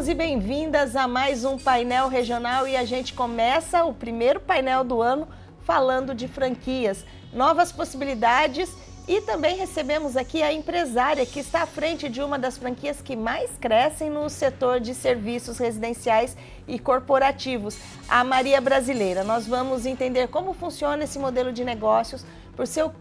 e bem-vindas a mais um painel regional e a gente começa o primeiro painel do ano falando de franquias, novas possibilidades e também recebemos aqui a empresária que está à frente de uma das franquias que mais crescem no setor de serviços residenciais e corporativos, a Maria Brasileira. Nós vamos entender como funciona esse modelo de negócios,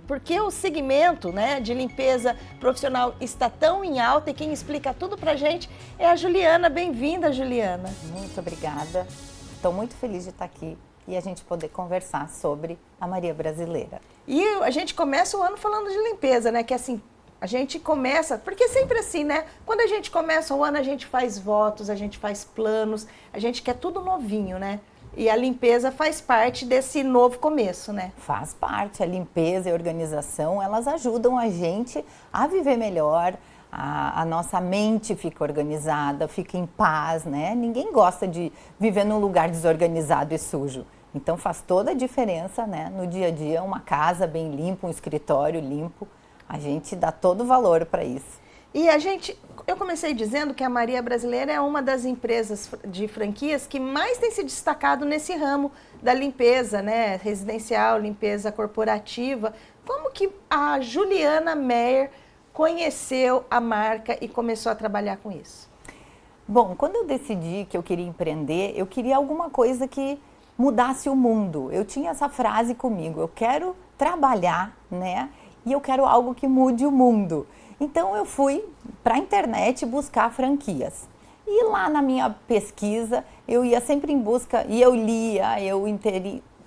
porque o segmento, né, de limpeza profissional está tão em alta e quem explica tudo pra gente é a Juliana. Bem-vinda, Juliana. Muito obrigada. Estou muito feliz de estar aqui e a gente poder conversar sobre a Maria Brasileira. E a gente começa o ano falando de limpeza, né? Que assim, a gente começa, porque é sempre assim, né? Quando a gente começa o ano, a gente faz votos, a gente faz planos, a gente quer tudo novinho, né? E a limpeza faz parte desse novo começo, né? Faz parte, a limpeza e a organização, elas ajudam a gente a viver melhor, a nossa mente fica organizada, fica em paz, né? Ninguém gosta de viver num lugar desorganizado e sujo. Então faz toda a diferença, né? No dia a dia, uma casa bem limpa, um escritório limpo, a gente dá todo o valor para isso. E eu comecei dizendo que a Maria Brasileira é uma das empresas de franquias que mais tem se destacado nesse ramo da limpeza, né? Residencial, limpeza corporativa. Como que a Juliana Meyer conheceu a marca e começou a trabalhar com isso? Bom, quando eu decidi que eu queria empreender, eu queria alguma coisa que mudasse o mundo. Eu tinha essa frase comigo, eu quero trabalhar, né? E eu quero algo que mude o mundo. Então eu fui para a internet buscar franquias. E lá na minha pesquisa, eu ia sempre em busca, e eu lia,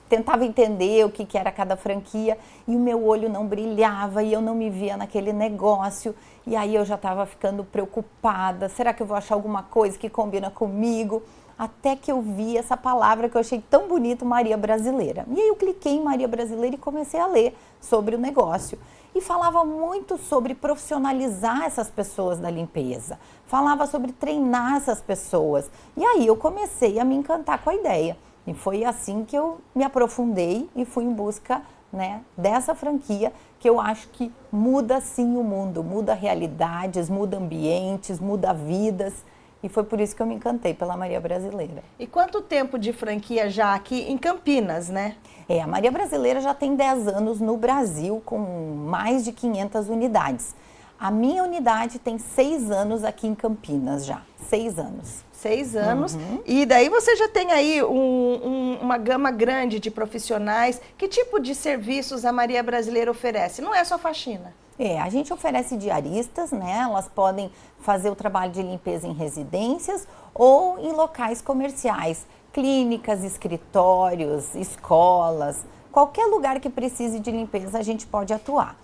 tentava entender o que era cada franquia, e o meu olho não brilhava, e eu não me via naquele negócio. E aí eu já estava ficando preocupada, será que eu vou achar alguma coisa que combina comigo? Até que eu vi essa palavra que eu achei tão bonito, Maria Brasileira. E aí eu cliquei em Maria Brasileira e comecei a ler sobre o negócio. E falava muito sobre profissionalizar essas pessoas da limpeza. Falava sobre treinar essas pessoas. E aí eu comecei a me encantar com a ideia. E foi assim que eu me aprofundei e fui em busca, né, dessa franquia que eu acho que muda sim o mundo, muda realidades, muda ambientes, muda vidas. E foi por isso que eu me encantei pela Maria Brasileira. E quanto tempo de franquia já aqui em Campinas, né? A Maria Brasileira já tem 10 anos no Brasil, com mais de 500 unidades. A minha unidade tem 6 anos aqui em Campinas já, 6 anos. 6 anos. E daí você já tem aí uma gama grande de profissionais. Que tipo de serviços a Maria Brasileira oferece? Não é só faxina. A gente oferece diaristas, né? Elas podem fazer o trabalho de limpeza em residências ou em locais comerciais, clínicas, escritórios, escolas, qualquer lugar que precise de limpeza a gente pode atuar.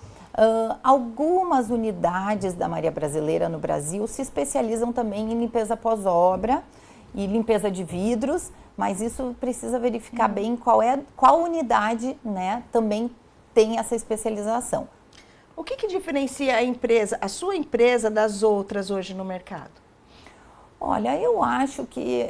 Algumas unidades da Maria Brasileira no Brasil se especializam também em limpeza pós-obra e limpeza de vidros, mas isso precisa verificar bem qual unidade, né, também tem essa especialização. O que diferencia a sua empresa das outras hoje no mercado? Olha, eu acho que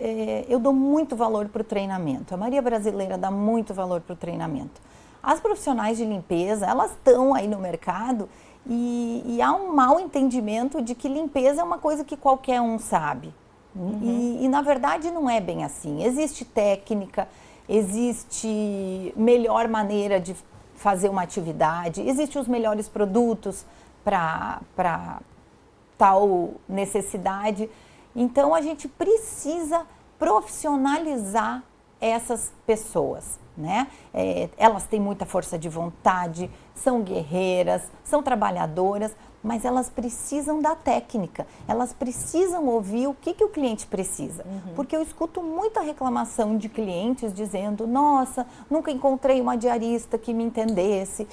eu dou muito valor para o treinamento. A Maria Brasileira dá muito valor para o treinamento. As profissionais de limpeza, elas estão aí no mercado e há um mau entendimento de que limpeza é uma coisa que qualquer um sabe. E na verdade não é bem assim. Existe técnica, existe melhor maneira de fazer uma atividade, existem os melhores produtos para tal necessidade. Então a gente precisa profissionalizar essas pessoas, né? Elas têm muita força de vontade, são guerreiras, são trabalhadoras, mas elas precisam da técnica, elas precisam ouvir o que o cliente precisa. Porque eu escuto muita reclamação de clientes dizendo: nossa, nunca encontrei uma diarista que me entendesse.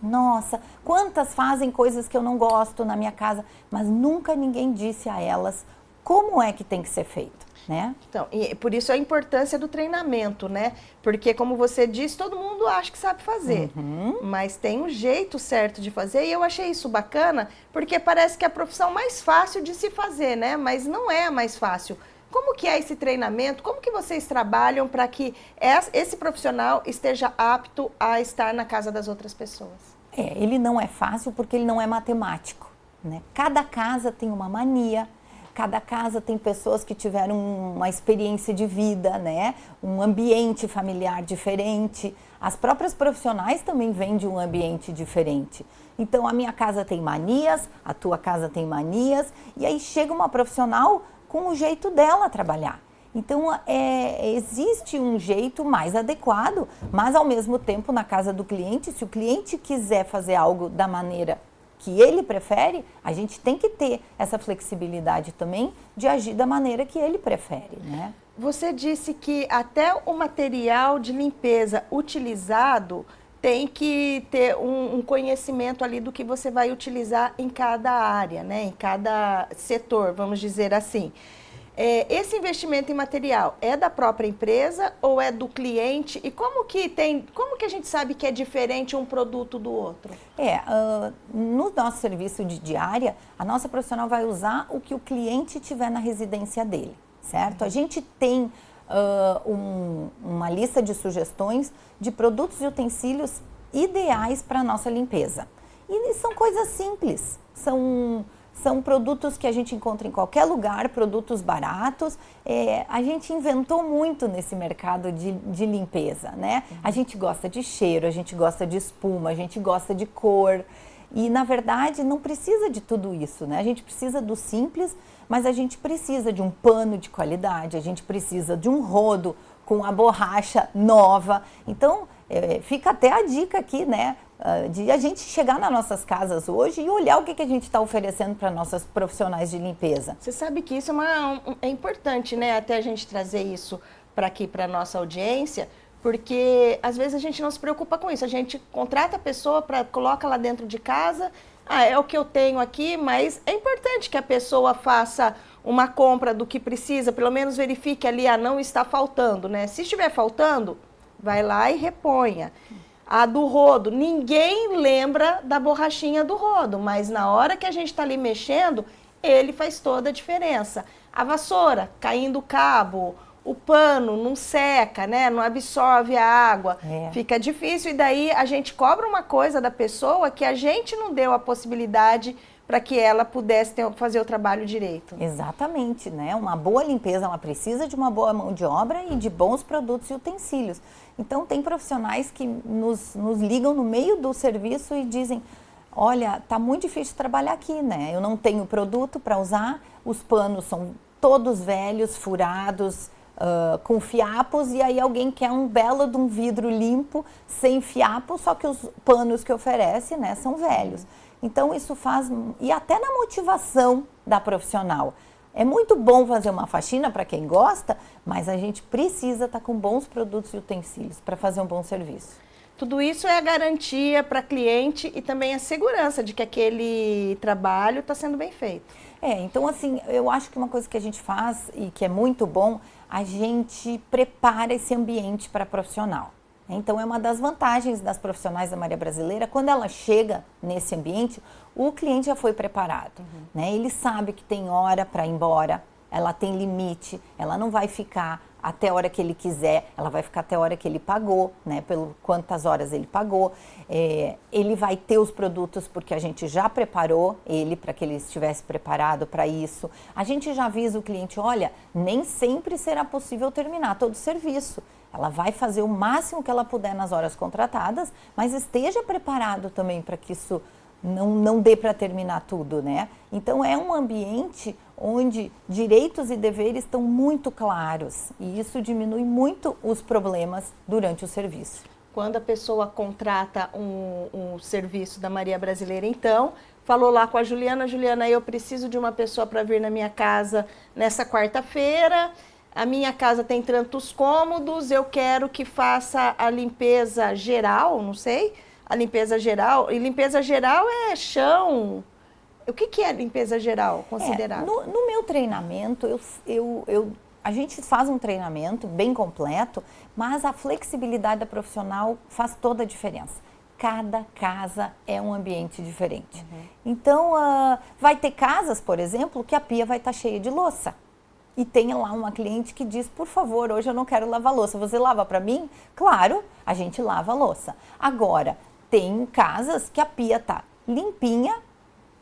Nossa, quantas fazem coisas que eu não gosto na minha casa, mas nunca ninguém disse a elas como é que tem que ser feito, né? Então, e por isso a importância do treinamento, né? Porque, como você disse, todo mundo acha que sabe fazer, mas tem um jeito certo de fazer, e eu achei isso bacana, porque parece que é a profissão mais fácil de se fazer, né? Mas não é a mais fácil. Como que é esse treinamento? Como que vocês trabalham para que esse profissional esteja apto a estar na casa das outras pessoas? Ele não é fácil porque ele não é matemático, né? Cada casa tem uma mania, Cada casa tem pessoas que tiveram uma experiência de vida, né? Um ambiente familiar diferente. As próprias profissionais também vêm de um ambiente diferente. Então, a minha casa tem manias, a tua casa tem manias, e aí chega uma profissional com o jeito dela trabalhar. Então, existe um jeito mais adequado, mas ao mesmo tempo, na casa do cliente, se o cliente quiser fazer algo da maneira que ele prefere, a gente tem que ter essa flexibilidade também de agir da maneira que ele prefere, né? Você disse que até o material de limpeza utilizado tem que ter um conhecimento ali do que você vai utilizar em cada área, né? Em cada setor, vamos dizer assim. Esse investimento em material é da própria empresa ou é do cliente? E como que a gente sabe que é diferente um produto do outro? No nosso serviço de diária, a nossa profissional vai usar o que o cliente tiver na residência dele, certo? A gente tem uma lista de sugestões de produtos e utensílios ideais para a nossa limpeza. E são coisas simples, são produtos que a gente encontra em qualquer lugar, produtos baratos. A gente inventou muito nesse mercado de limpeza, né? A gente gosta de cheiro, a gente gosta de espuma, a gente gosta de cor. E, na verdade, não precisa de tudo isso, né? A gente precisa do simples, mas a gente precisa de um pano de qualidade, a gente precisa de um rodo com a borracha nova. Então, fica até a dica aqui, né? De a gente chegar nas nossas casas hoje e olhar o que a gente está oferecendo para nossas profissionais de limpeza. Você sabe que isso é importante, né? Até a gente trazer isso para aqui, para a nossa audiência, porque às vezes a gente não se preocupa com isso. A gente contrata a pessoa, coloca lá dentro de casa, é o que eu tenho aqui, mas é importante que a pessoa faça uma compra do que precisa, pelo menos verifique ali, não está faltando, né? Se estiver faltando, vai lá e reponha. A do rodo, ninguém lembra da borrachinha do rodo, mas na hora que a gente está ali mexendo, ele faz toda a diferença. A vassoura, caindo o cabo, o pano não seca, né? Não absorve a água, fica difícil. E daí a gente cobra uma coisa da pessoa que a gente não deu a possibilidade para que ela pudesse fazer o trabalho direito. Exatamente, né? Uma boa limpeza, ela precisa de uma boa mão de obra e de bons produtos e utensílios. Então, tem profissionais que nos ligam no meio do serviço e dizem, olha, tá muito difícil trabalhar aqui, né? Eu não tenho produto para usar, os panos são todos velhos, furados, com fiapos, e aí alguém quer um belo de um vidro limpo, sem fiapo, só que os panos que oferece, né, são velhos. Então, isso faz, e até na motivação da profissional. É muito bom fazer uma faxina para quem gosta, mas a gente precisa estar com bons produtos e utensílios para fazer um bom serviço. Tudo isso é a garantia para cliente e também a segurança de que aquele trabalho está sendo bem feito. Então assim, eu acho que uma coisa que a gente faz e que é muito bom, a gente prepara esse ambiente para profissional. Então, é uma das vantagens das profissionais da Maria Brasileira, quando ela chega nesse ambiente, o cliente já foi preparado, né? Ele sabe que tem hora para ir embora, ela tem limite, ela não vai ficar até a hora que ele quiser, ela vai ficar até a hora que ele pagou, né? Pelo quantas horas ele pagou. Ele vai ter os produtos porque a gente já preparou ele para que ele estivesse preparado para isso. A gente já avisa o cliente, olha, nem sempre será possível terminar todo o serviço. Ela vai fazer o máximo que ela puder nas horas contratadas, mas esteja preparado também para que isso não dê para terminar tudo, né? Então, é um ambiente onde direitos e deveres estão muito claros e isso diminui muito os problemas durante o serviço. Quando a pessoa contrata um serviço da Maria Brasileira, então, falou lá com a Juliana, eu preciso de uma pessoa para vir na minha casa nessa quarta-feira, a minha casa tem tantos cômodos, eu quero que faça a limpeza geral, não sei, a limpeza geral, e limpeza geral é chão. O que é limpeza geral considerado? No meu treinamento, a gente faz um treinamento bem completo, mas a flexibilidade da profissional faz toda a diferença. Cada casa é um ambiente diferente. Então, vai ter casas, por exemplo, que a pia vai estar cheia de louça. E tem lá uma cliente que diz, por favor, hoje eu não quero lavar louça, você lava para mim? Claro, a gente lava a louça. Agora, tem casas que a pia tá limpinha,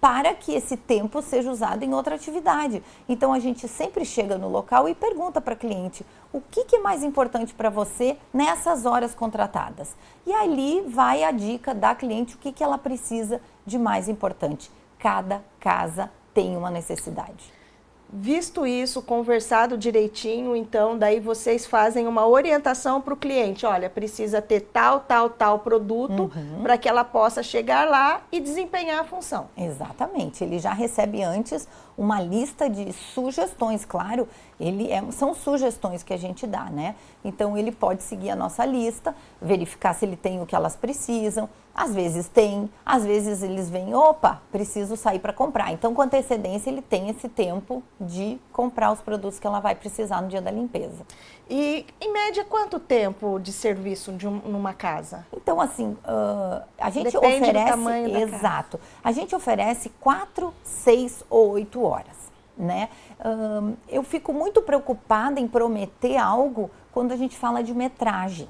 para que esse tempo seja usado em outra atividade. Então a gente sempre chega no local e pergunta para a cliente o que é mais importante para você nessas horas contratadas. E ali vai a dica da cliente, o que ela precisa de mais importante. Cada casa tem uma necessidade. Visto isso, conversado direitinho, então daí vocês fazem uma orientação para o cliente. Olha, precisa ter tal produto para que ela possa chegar lá e desempenhar a função. Exatamente. Ele já recebe antes uma lista de sugestões, claro, são sugestões que a gente dá, né? Então ele pode seguir a nossa lista, verificar se ele tem o que elas precisam. Às vezes tem, às vezes eles veem, opa, preciso sair para comprar. Então, com antecedência, ele tem esse tempo de comprar os produtos que ela vai precisar no dia da limpeza. E, em média, quanto tempo de serviço numa casa? Então, assim, a gente Depende oferece... do tamanho da casa. Exato. A gente oferece 4, 6 ou 8 horas, né? Eu fico muito preocupada em prometer algo quando a gente fala de metragem.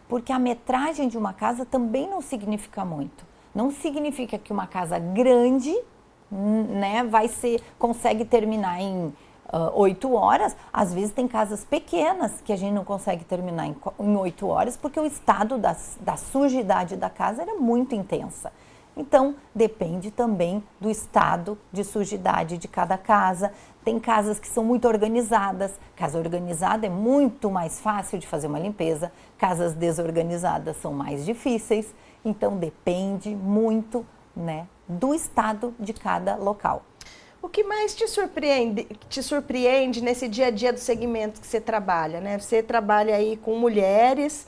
Porque a metragem de uma casa também não significa muito. Não significa que uma casa grande, né, consegue terminar em 8 horas. Às vezes tem casas pequenas que a gente não consegue terminar em 8 horas, porque o estado da sujidade da casa era muito intensa. Então, depende também do estado de sujidade de cada casa. Tem casas que são muito organizadas. Casa organizada é muito mais fácil de fazer uma limpeza. Casas desorganizadas são mais difíceis. Então, depende muito, né, do estado de cada local. O que mais te surpreende nesse dia a dia do segmento que você trabalha, né? Você trabalha aí com mulheres,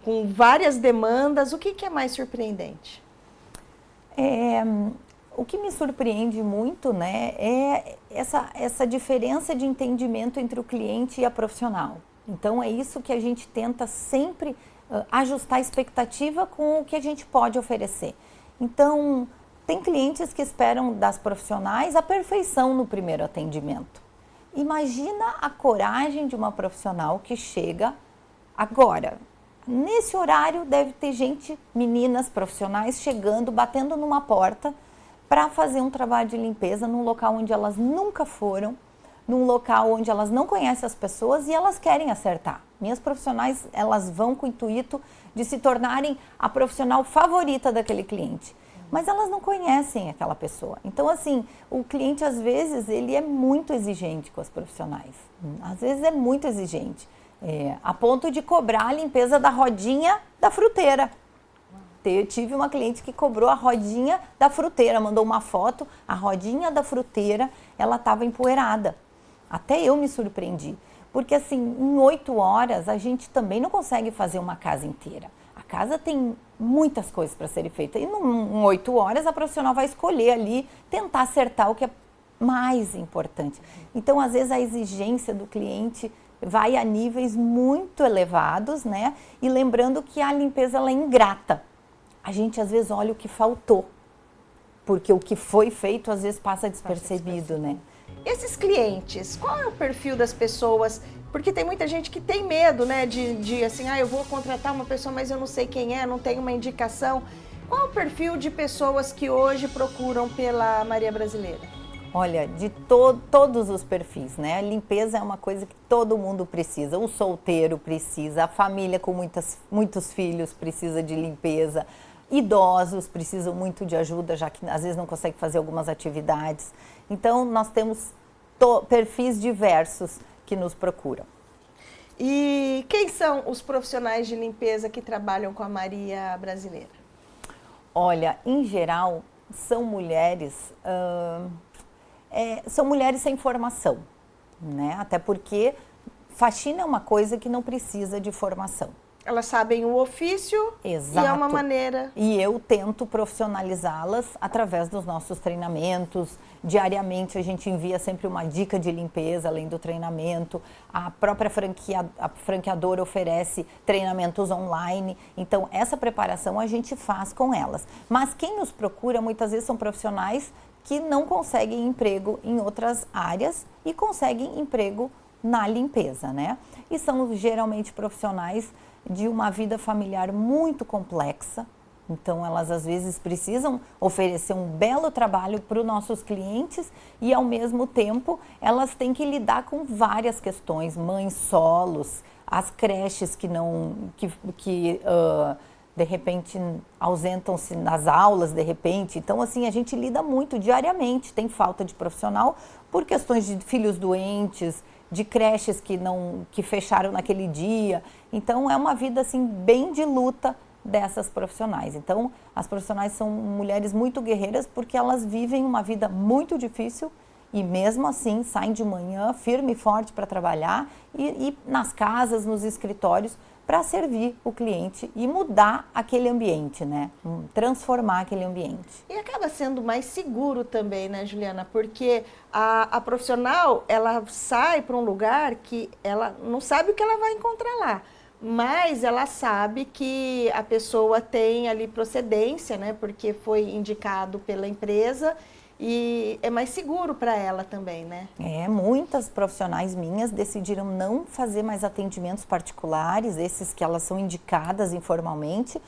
com várias demandas. O que é mais surpreendente? O que me surpreende muito, né, é essa diferença de entendimento entre o cliente e a profissional. Então, é isso que a gente tenta sempre ajustar a expectativa com o que a gente pode oferecer. Então, tem clientes que esperam das profissionais a perfeição no primeiro atendimento. Imagina a coragem de uma profissional que chega agora. Nesse horário deve ter meninas profissionais chegando, batendo numa porta para fazer um trabalho de limpeza num local onde elas nunca foram, num local onde elas não conhecem as pessoas e elas querem acertar. Minhas profissionais, elas vão com o intuito de se tornarem a profissional favorita daquele cliente. Mas elas não conhecem aquela pessoa. Então, assim, o cliente, às vezes, ele é muito exigente com as profissionais. Às vezes é muito exigente. A ponto de cobrar a limpeza da rodinha da fruteira. Eu tive uma cliente que cobrou a rodinha da fruteira, mandou uma foto, a rodinha da fruteira, ela estava empoeirada. Até eu me surpreendi. Porque, assim, em 8 horas, a gente também não consegue fazer uma casa inteira. A casa tem muitas coisas para serem feitas. E em 8 horas, a profissional vai escolher ali, tentar acertar o que é mais importante. Então, às vezes, a exigência do cliente vai a níveis muito elevados, né? E lembrando que a limpeza, ela é ingrata. A gente, às vezes, olha o que faltou. Porque o que foi feito, às vezes, passa despercebido, né? Esses clientes, qual é o perfil das pessoas? Porque tem muita gente que tem medo, né, de assim, eu vou contratar uma pessoa, mas eu não sei quem é, não tenho uma indicação. Qual é o perfil de pessoas que hoje procuram pela Maria Brasileira? Olha, de todos os perfis, né? A limpeza é uma coisa que todo mundo precisa. O solteiro precisa, a família com muitos filhos precisa de limpeza. Idosos precisam muito de ajuda, já que às vezes não conseguem fazer algumas atividades. Então, nós temos perfis diversos que nos procuram. E quem são os profissionais de limpeza que trabalham com a Maria Brasileira? Olha, em geral, são mulheres sem formação, né? Até porque faxina é uma coisa que não precisa de formação. Elas sabem o ofício. Exato. E é uma maneira... E eu tento profissionalizá-las através dos nossos treinamentos. Diariamente a gente envia sempre uma dica de limpeza, além do treinamento. A própria franqueadora oferece treinamentos online. Então, essa preparação a gente faz com elas. Mas quem nos procura, muitas vezes, são profissionais que não conseguem emprego em outras áreas e conseguem emprego na limpeza, né? E são geralmente profissionais de uma vida familiar muito complexa, Então, elas às vezes precisam oferecer um belo trabalho para os nossos clientes e, ao mesmo tempo, elas têm que lidar com várias questões, mães solos, as creches que não, de repente ausentam-se nas aulas, de repente. Então, assim, a gente lida muito diariamente, tem falta de profissional por questões de filhos doentes, de creches que fecharam naquele dia. Então, é uma vida, assim, bem de luta dessas profissionais. Então, as profissionais são mulheres muito guerreiras porque elas vivem uma vida muito difícil e mesmo assim saem de manhã firme e forte para trabalhar e nas casas, nos escritórios, para servir o cliente e mudar aquele ambiente, né? Transformar aquele ambiente. E acaba sendo mais seguro também, né, Juliana? Porque a profissional, ela sai para um lugar que ela não sabe o que ela vai encontrar lá. Mas ela sabe que a pessoa tem ali procedência, né? Porque foi indicado pela empresa e é mais seguro para ela também, né? Muitas profissionais minhas decidiram não fazer mais atendimentos particulares, esses que elas são indicadas informalmente,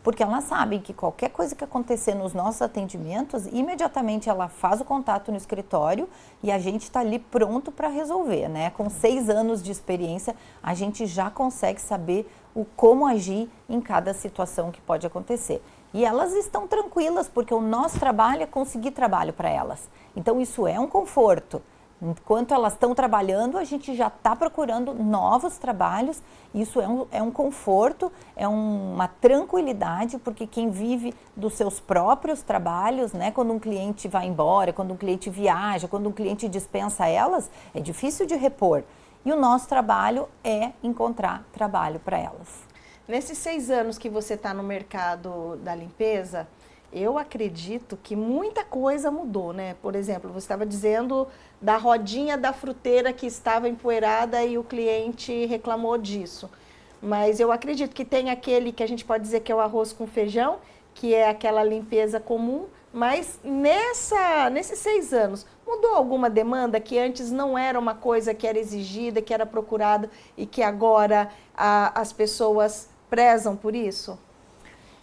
porque elas sabem que qualquer coisa que acontecer nos nossos atendimentos, imediatamente ela faz o contato no escritório e a gente está ali pronto para resolver, né? Com 6 anos de experiência, a gente já consegue saber como agir em cada situação que pode acontecer. E elas estão tranquilas, porque o nosso trabalho é conseguir trabalho para elas. Então, isso é um conforto. Enquanto elas estão trabalhando, a gente já está procurando novos trabalhos. Isso é um conforto, é uma tranquilidade, porque quem vive dos seus próprios trabalhos, né? Quando um cliente vai embora, quando um cliente viaja, quando um cliente dispensa elas, é difícil de repor. E o nosso trabalho é encontrar trabalho para elas. Nesses 6 anos que você está no mercado da limpeza, eu acredito que muita coisa mudou, né? Por exemplo, você estava dizendo da rodinha da fruteira que estava empoeirada e o cliente reclamou disso. Mas eu acredito que tem aquele que a gente pode dizer que é o arroz com feijão, que é aquela limpeza comum, mas nesses 6 anos, mudou alguma demanda que antes não era uma coisa que era exigida, que era procurada e que agora as pessoas prezam por isso?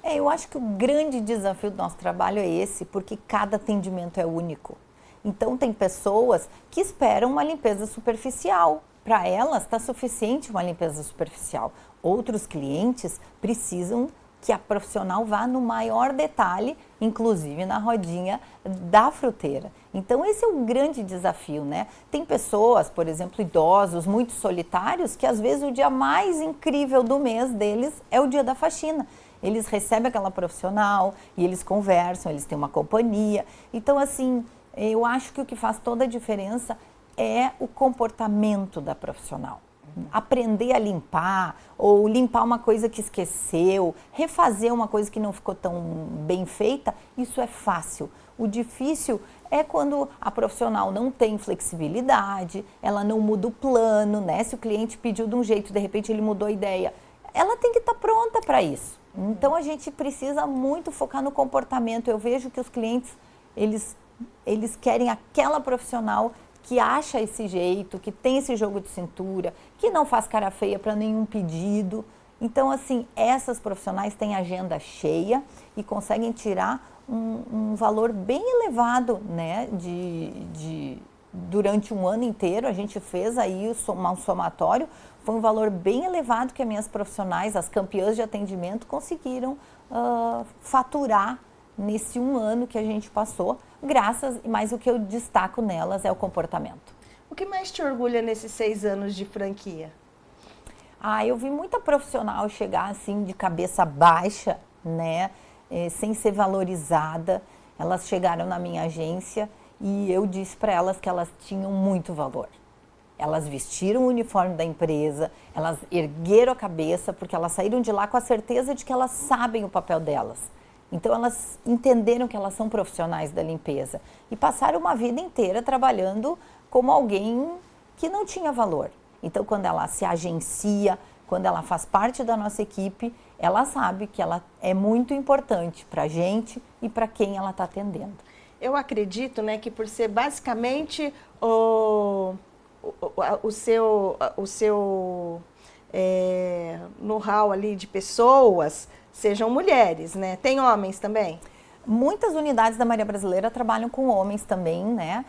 Eu acho que o grande desafio do nosso trabalho é esse, porque cada atendimento é único. Então, tem pessoas que esperam uma limpeza superficial. Para elas, está suficiente uma limpeza superficial. Outros clientes precisam que a profissional vá no maior detalhe, inclusive na rodinha da fruteira. Então, esse é o grande desafio, né? Tem pessoas, por exemplo, idosos, muito solitários, que às vezes o dia mais incrível do mês deles é o dia da faxina. Eles recebem aquela profissional e eles conversam, eles têm uma companhia. Então, assim, eu acho que o que faz toda a diferença é o comportamento da profissional. Aprender a limpar, ou limpar uma coisa que esqueceu, refazer uma coisa que não ficou tão bem feita, isso é fácil. O difícil é quando a profissional não tem flexibilidade, ela não muda o plano, né? Se o cliente pediu de um jeito, de repente ele mudou a ideia, ela tem que estar pronta para isso. Então, a gente precisa muito focar no comportamento. Eu vejo que os clientes, eles querem aquela profissional que acha esse jeito, que tem esse jogo de cintura, que não faz cara feia para nenhum pedido. Então, assim, essas profissionais têm agenda cheia e conseguem tirar um valor bem elevado, né, durante um ano inteiro. A gente fez aí um somatório, foi um valor bem elevado que as minhas profissionais, as campeãs de atendimento, conseguiram faturar nesse um ano que a gente passou, mas o que eu destaco nelas é o comportamento. O que mais te orgulha nesses 6 anos de franquia? Eu vi muita profissional chegar assim de cabeça baixa, né, sem ser valorizada. Elas chegaram na minha agência e eu disse para elas que elas tinham muito valor. Elas vestiram o uniforme da empresa, elas ergueram a cabeça porque elas saíram de lá com a certeza de que elas sabem o papel delas. Então, elas entenderam que elas são profissionais da limpeza e passaram uma vida inteira trabalhando como alguém que não tinha valor. Então, quando ela se agencia, quando ela faz parte da nossa equipe, ela sabe que ela é muito importante para a gente e para quem ela está atendendo. Eu acredito, né, que por ser basicamente o seu know-how ali de pessoas, sejam mulheres, né? Tem homens também? Muitas unidades da Maria Brasileira trabalham com homens também, né?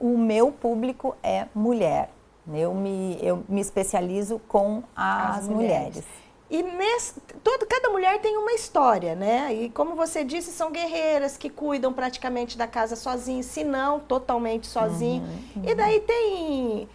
O meu público é mulher. Eu me especializo com as mulheres. E cada mulher tem uma história, né? E como você disse, são guerreiras que cuidam praticamente da casa sozinhas, se não totalmente sozinhas. E daí tem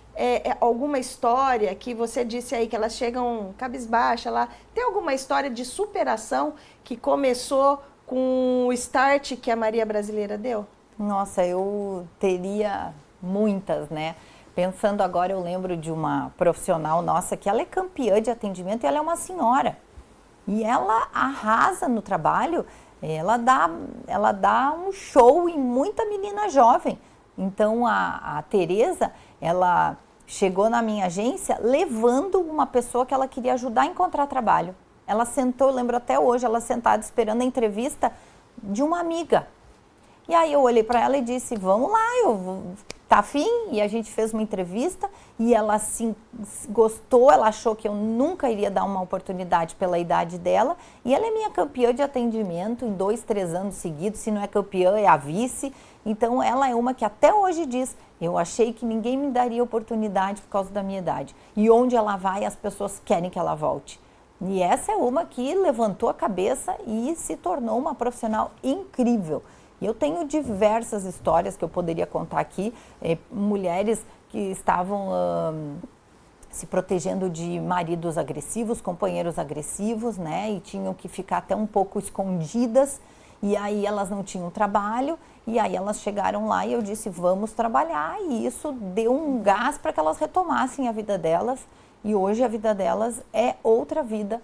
alguma história que você disse aí que elas chegam cabisbaixa lá. Tem alguma história de superação que começou com o start que a Maria Brasileira deu? Nossa, eu teria muitas, né? Pensando agora, eu lembro de uma profissional nossa que ela é campeã de atendimento e ela é uma senhora. E ela arrasa no trabalho, ela dá um show em muita menina jovem. Então, a Tereza, ela chegou na minha agência levando uma pessoa que ela queria ajudar a encontrar trabalho. Ela sentou, eu lembro até hoje, ela sentada esperando a entrevista de uma amiga. E aí eu olhei para ela e disse, vamos lá, tá afim? E a gente fez uma entrevista e ela assim gostou, ela achou que eu nunca iria dar uma oportunidade pela idade dela. E ela é minha campeã de atendimento em 2, 3 anos seguidos, se não é campeã é a vice. Então ela é uma que até hoje diz, eu achei que ninguém me daria oportunidade por causa da minha idade. E onde ela vai, as pessoas querem que ela volte. E essa é uma que levantou a cabeça e se tornou uma profissional incrível. E eu tenho diversas histórias que eu poderia contar aqui, mulheres que estavam se protegendo de maridos agressivos, companheiros agressivos, né? E tinham que ficar até um pouco escondidas, e aí elas não tinham trabalho, e aí elas chegaram lá e eu disse, vamos trabalhar, e isso deu um gás para que elas retomassem a vida delas, e hoje a vida delas é outra vida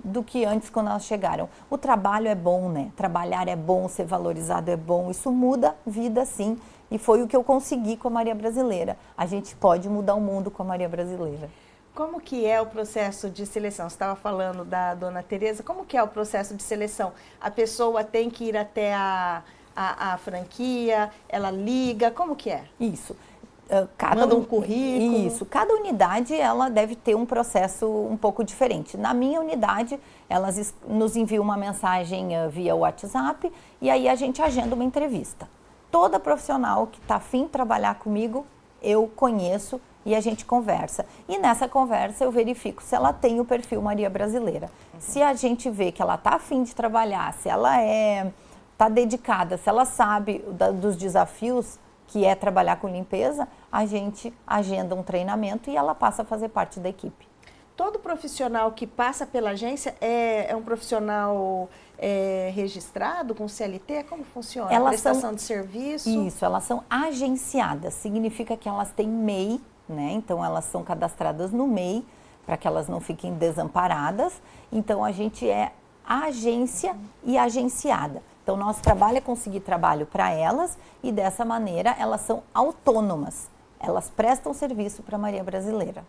do que antes quando elas chegaram. O trabalho é bom, né? Trabalhar é bom, ser valorizado é bom, isso muda vida sim. E foi o que eu consegui com a Maria Brasileira. A gente pode mudar o mundo com a Maria Brasileira. Como que é o processo de seleção? Você estava falando da dona Tereza, como que é o processo de seleção? A pessoa tem que ir até a franquia, ela liga, como que é? Isso. Manda um currículo. Isso, cada unidade ela deve ter um processo um pouco diferente. Na minha unidade, elas nos enviam uma mensagem via WhatsApp e aí a gente agenda uma entrevista. Toda profissional que está afim de trabalhar comigo, eu conheço e a gente conversa. E nessa conversa eu verifico se ela tem o perfil Maria Brasileira. Se a gente vê que ela está afim de trabalhar, se ela está dedicada, se ela sabe dos desafios que é trabalhar com limpeza, a gente agenda um treinamento e ela passa a fazer parte da equipe. Todo profissional que passa pela agência é um profissional registrado com CLT? Como funciona? Prestação de serviço? Isso, elas são agenciadas, significa que elas têm MEI, né? Então elas são cadastradas no MEI, para que elas não fiquem desamparadas. Então a gente é agência e agenciada. Então, nosso trabalho é conseguir trabalho para elas e, dessa maneira, elas são autônomas. Elas prestam serviço para a Maria Brasileira.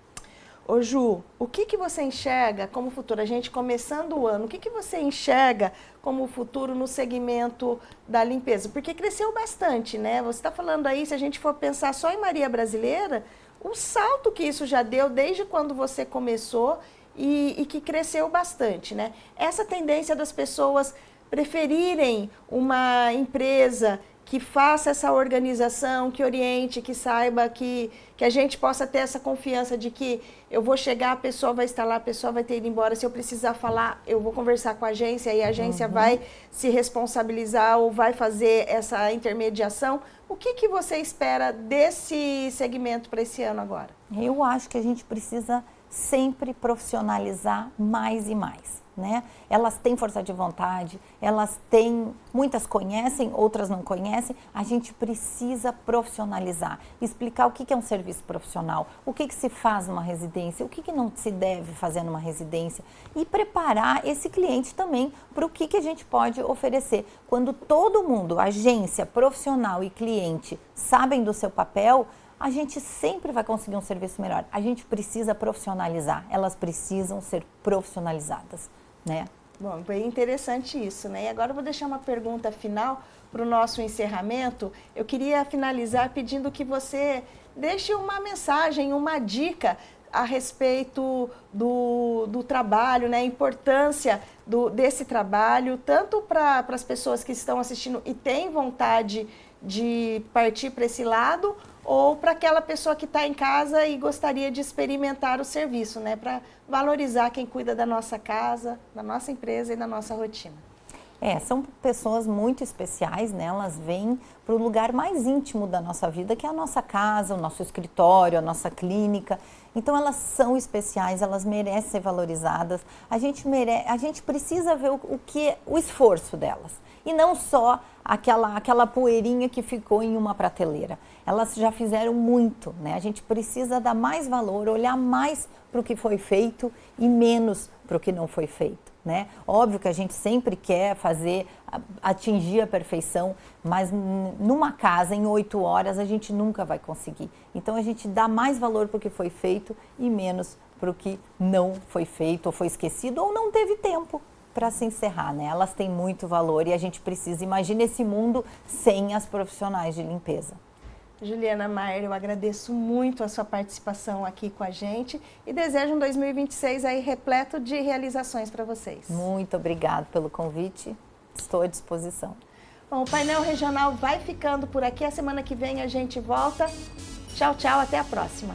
Ô Ju, o que você enxerga como futuro? A gente começando o ano, o que você enxerga como futuro no segmento da limpeza? Porque cresceu bastante, né? Você está falando aí, se a gente for pensar só em Maria Brasileira, o salto que isso já deu desde quando você começou e que cresceu bastante, né? Essa tendência das pessoas preferirem uma empresa que faça essa organização, que oriente, que saiba, que a gente possa ter essa confiança de que eu vou chegar, a pessoa vai estar lá, a pessoa vai ter ido embora. Se eu precisar falar, eu vou conversar com a agência e a agência vai se responsabilizar ou vai fazer essa intermediação. O que você espera desse segmento para esse ano agora? Eu acho que a gente precisa sempre profissionalizar mais e mais, né? Elas têm força de vontade, elas têm, muitas conhecem, outras não conhecem. A gente precisa profissionalizar, explicar o que é um serviço profissional, o que se faz numa residência, o que não se deve fazer numa residência e preparar esse cliente também para o que a gente pode oferecer. Quando todo mundo, agência, profissional e cliente, sabem do seu papel, a gente sempre vai conseguir um serviço melhor. A gente precisa profissionalizar, elas precisam ser profissionalizadas, né? Bom, bem interessante isso, né? E agora eu vou deixar uma pergunta final para o nosso encerramento. Eu queria finalizar pedindo que você deixe uma mensagem, uma dica a respeito do trabalho, né? A importância desse trabalho, tanto para as pessoas que estão assistindo e têm vontade de partir para esse lado, ou para aquela pessoa que está em casa e gostaria de experimentar o serviço, né? Para valorizar quem cuida da nossa casa, da nossa empresa e da nossa rotina. São pessoas muito especiais, né? Elas vêm para o lugar mais íntimo da nossa vida, que é a nossa casa, o nosso escritório, a nossa clínica. Então elas são especiais, elas merecem ser valorizadas. A gente precisa ver o esforço delas. E não só aquela poeirinha que ficou em uma prateleira. Elas já fizeram muito, né? A gente precisa dar mais valor, olhar mais para o que foi feito e menos para o que não foi feito, né? Óbvio que a gente sempre quer atingir a perfeição, mas numa casa, em 8 horas, a gente nunca vai conseguir. Então a gente dá mais valor para o que foi feito e menos para o que não foi feito, ou foi esquecido, ou não teve tempo para se encerrar, né? Elas têm muito valor e a gente precisa, imagina esse mundo sem as profissionais de limpeza. Juliana Maier, eu agradeço muito a sua participação aqui com a gente e desejo um 2026 aí repleto de realizações para vocês. Muito obrigada pelo convite, estou à disposição. Bom, o painel regional vai ficando por aqui, a semana que vem a gente volta. Tchau, tchau, até a próxima.